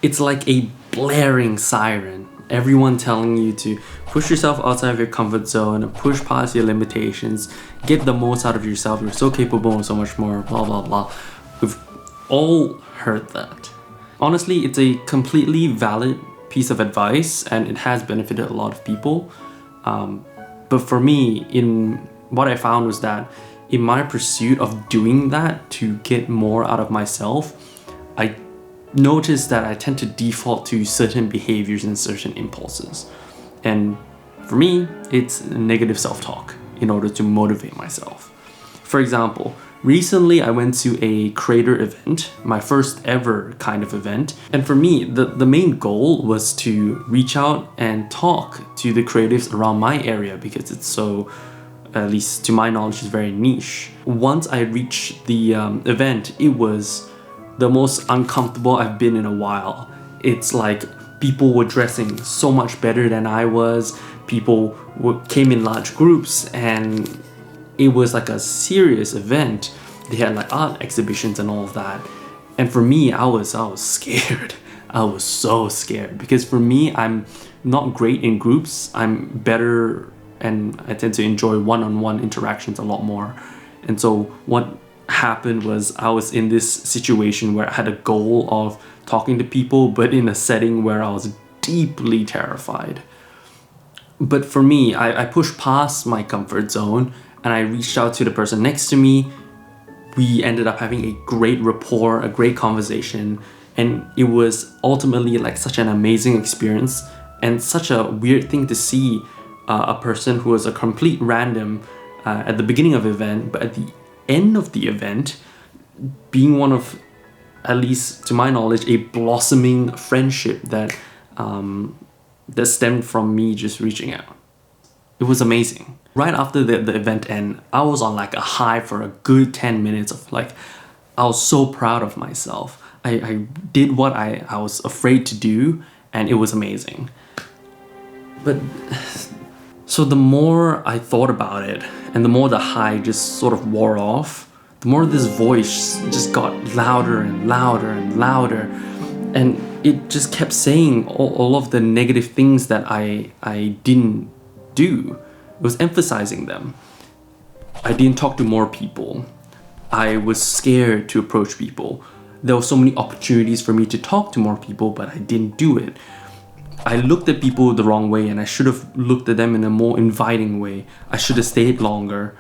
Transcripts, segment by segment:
It's like a blaring siren. Everyone telling you to push yourself outside of your comfort zone and push past your limitations, get the most out of yourself, you're so capable and so much more, blah blah blah. We've all heard that. Honestly, it's a completely valid piece of advice and it has benefited a lot of people. But for me, what I found was that in my pursuit of doing that to get more out of myself, I noticed that I tend to default to certain behaviors and certain impulses. And for me, it's negative self-talk in order to motivate myself. For example, recently I went to a creator event, my first ever kind of event. And for me, the main goal was to reach out and talk to the creatives around my area because it's so, at least to my knowledge, is very niche. Once I reached the event, it was the most uncomfortable I've been in a while. It's like people were dressing so much better than I was. People came in large groups and it was like a serious event. They had like art exhibitions and all of that. And for me, I was scared. I was so scared because for me, I'm not great in groups. I'm better and I tend to enjoy one-on-one interactions a lot more. And so what happened was I was in this situation where I had a goal of talking to people, but in a setting where I was deeply terrified. But for me, I pushed past my comfort zone and I reached out to the person next to me. We ended up having a great rapport, a great conversation, and it was ultimately like such an amazing experience and such a weird thing to see a person who was a complete random at the beginning of the event, but at the end of the event being one of, at least to my knowledge, a blossoming friendship that stemmed from me just reaching out. It was amazing. Right after the event ended, I was on like a high for a good 10 minutes of like, I was so proud of myself. I did what I was afraid to do and it was amazing. But so the more I thought about it and the more the high just sort of wore off, the more this voice just got louder and louder and louder. And it just kept saying all of the negative things that I didn't do. It was emphasizing them. I didn't talk to more people. I was scared to approach people. There were so many opportunities for me to talk to more people, but I didn't do it. I looked at people the wrong way and I should have looked at them in a more inviting way. I should have stayed longer.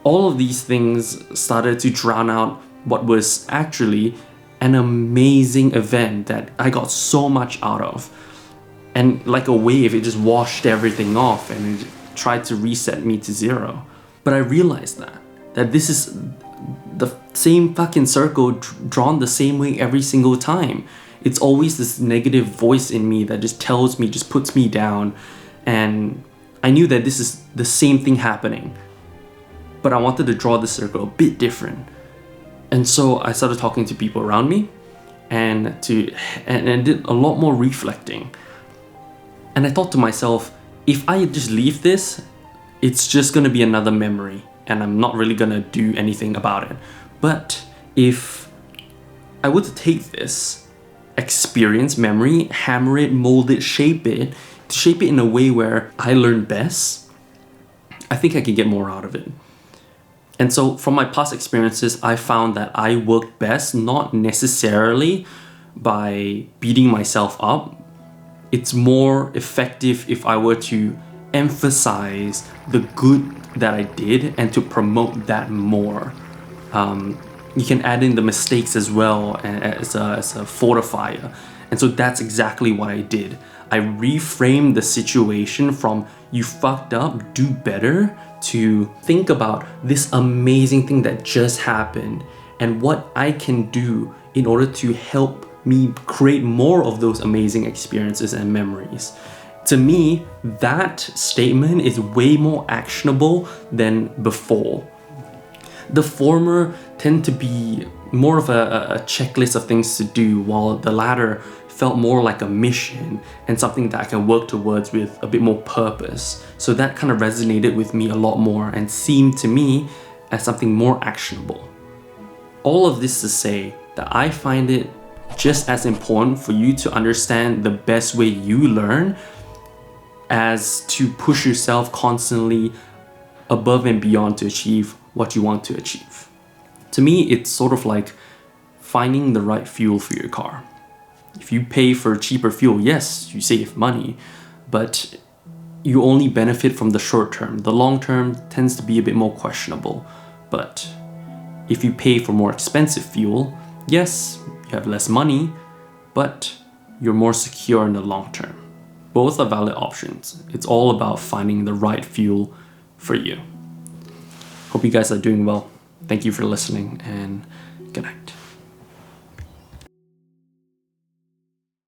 All of these things started to drown out what was actually an amazing event that I got so much out of. And like a wave, it just washed everything off and it tried to reset me to zero. But I realized that this is the same fucking circle drawn the same way every single time. It's always this negative voice in me that just tells me, just puts me down. And I knew that this is the same thing happening. But I wanted to draw the circle a bit different. And so I started talking to people around me and did a lot more reflecting. And I thought to myself, if I just leave this, it's just gonna be another memory and I'm not really gonna do anything about it. But if I were to take this experience, memory, hammer it, mold it, shape it in a way where I learn best, I think I can get more out of it. And so from my past experiences, I found that I worked best not necessarily by beating myself up. It's more effective if I were to emphasize the good that I did and to promote that more. You can add in the mistakes as well as a fortifier. And so that's exactly what I did. I reframed the situation from you fucked up, do better, to think about this amazing thing that just happened and what I can do in order to help me create more of those amazing experiences and memories. To me, that statement is way more actionable than before. The former tend to be more of a checklist of things to do, while the latter felt more like a mission and something that I can work towards with a bit more purpose. So that kind of resonated with me a lot more and seemed to me as something more actionable. All of this to say that I find it just as important for you to understand the best way you learn as to push yourself constantly above and beyond to achieve what you want to achieve. To me, it's sort of like finding the right fuel for your car. If you pay for cheaper fuel, yes, you save money, but you only benefit from the short term. The long term tends to be a bit more questionable. But if you pay for more expensive fuel, yes, you have less money, but you're more secure in the long term. Both are valid options. It's all about finding the right fuel for you. Hope you guys are doing well. Thank you for listening, and good night.